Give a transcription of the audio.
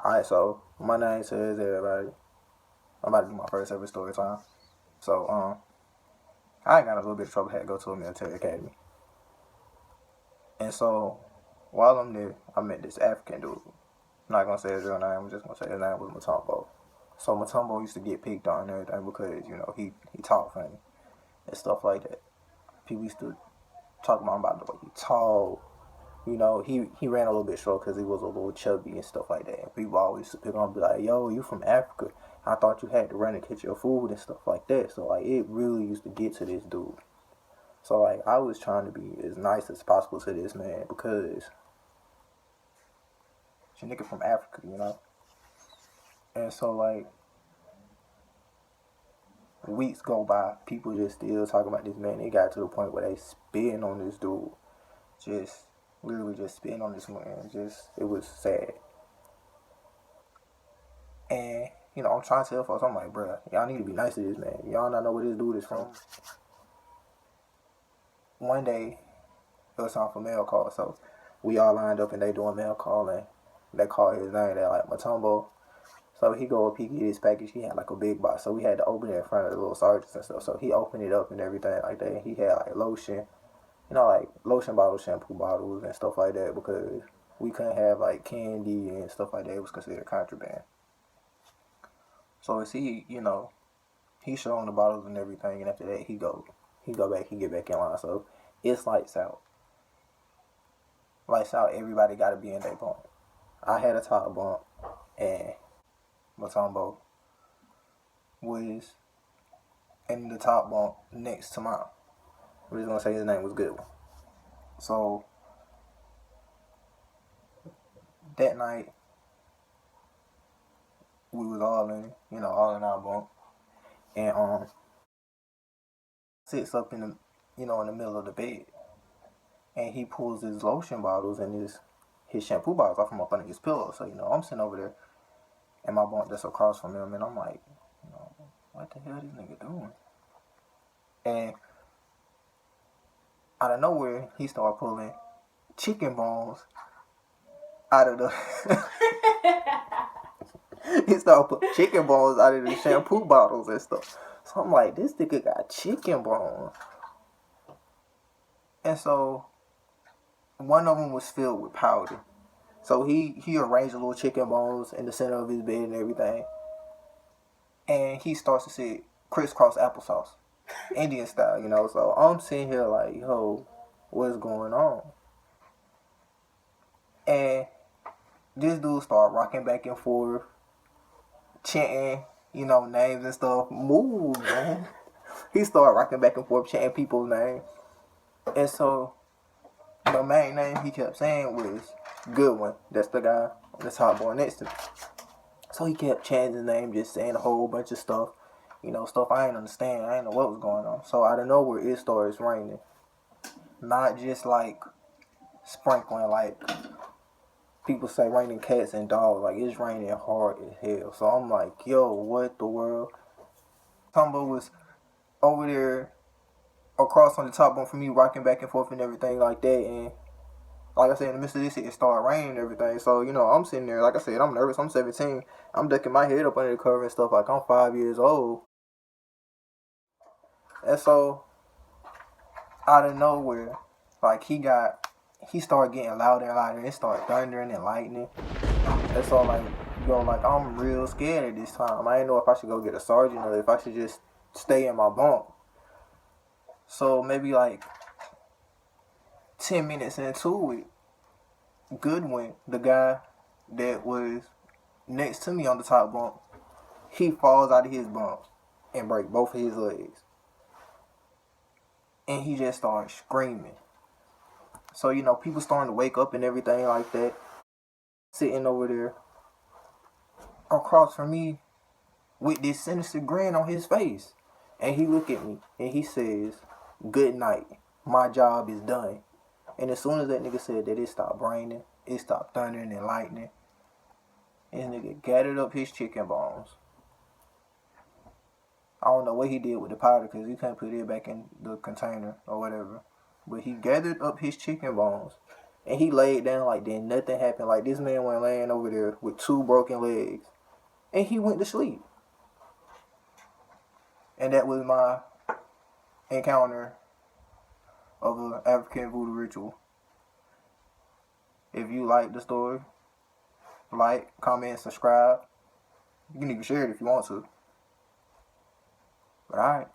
Alright, so my name says everybody. I'm about to do my first ever story time. So, I got a little bit of trouble. Had to go to a military academy. And so, while I'm there, I met this African dude. I'm not gonna say his real name, I'm just gonna say his name was Matumbo. So Matumbo used to get picked on and everything because, he talked funny and stuff like that. People used to talk about the way he talked. He ran a little bit short because he was a little chubby and stuff like that. And people always used to pick on him and be like, yo, you from Africa. I thought you had to run and catch your food and stuff like that. So, it really used to get to this dude. So, I was trying to be as nice as possible to this man because it's a nigga from Africa. And so, weeks go by, people just still talking about this man. It got to the point where they spitting on this dude. Just, literally just spitting on this man. It was sad. And, I'm trying to tell folks, I'm like, bruh, y'all need to be nice to this man. Y'all not know where this dude is from. One day, it was time for mail call, so we all lined up and they doing mail call, and they call his name. They're like, Matumbo. So he go up, he get his package. He had a big box, so we had to open it in front of the little sergeants and stuff. So he opened it up and everything like that. He had lotion, lotion bottles, shampoo bottles, and stuff like that because we couldn't have candy and stuff like that. It was considered contraband. So as he showing the bottles and everything, and after that he get back in line. So it's lights out. Lights out, everybody gotta be in their bunk. I had a top bunk and Matumbo was in the top bunk next to mine. We're just gonna say his name was Goodwin. So that night we was all in our bunk, and sits up in the in the middle of the bed, and he pulls his lotion bottles and his shampoo bottles off from up under his pillow. So I'm sitting over there in my bunk that's across from him, and I'm like, what the hell this nigga doing? And out of nowhere, he started pulling chicken bones out of the he started putting chicken bones out of the shampoo bottles and stuff. So I'm like, this nigga got chicken bones. And so one of them was filled with powder. So he arranged the little chicken bones in the center of his bed and everything. And he starts to say crisscross applesauce. Indian style, So I'm sitting here like, yo, what's going on? And this dude started rocking back and forth, chanting, names and stuff. Move, man. He started rocking back and forth, chanting people's names. And so the main name he kept saying was Goodwin. That's the guy on the top boy next to me. So he kept chanting his name, just saying a whole bunch of stuff. Stuff I didn't understand. I didn't know what was going on. So out of nowhere, it starts raining. Not just sprinkling, people say raining cats and dogs. It's raining hard as hell. So I'm like, yo, what the world? Tumbo was over there across on the top bunk from me, rocking back and forth and everything like that. And like I said, in the midst of this, it started raining and everything. So, I'm sitting there, like I said, I'm nervous. I'm 17. I'm ducking my head up under the cover and stuff I'm 5 years old. And so, out of nowhere, he started getting louder and louder. It started thundering and lightning. And so, I'm real scared at this time. I didn't know if I should go get a sergeant or if I should just stay in my bunk. So, maybe 10 minutes into it, Goodwin, the guy that was next to me on the top bunk, he falls out of his bunk and break both of his legs. And he just started screaming. So, people starting to wake up and everything like that. Sitting over there across from me with this sinister grin on his face. And he look at me and he says, good night. My job is done. And as soon as that nigga said that, it stopped raining. It stopped thundering and lightning. And this nigga gathered up his chicken bones. I don't know what he did with the powder because he couldn't put it back in the container or whatever. But he gathered up his chicken bones And he laid down like then nothing happened. Like this man went laying over there with 2 broken legs. And he went to sleep. And that was my encounter of an African voodoo ritual. If you like the story, like, comment, subscribe. You can even share it if you want to. But alright.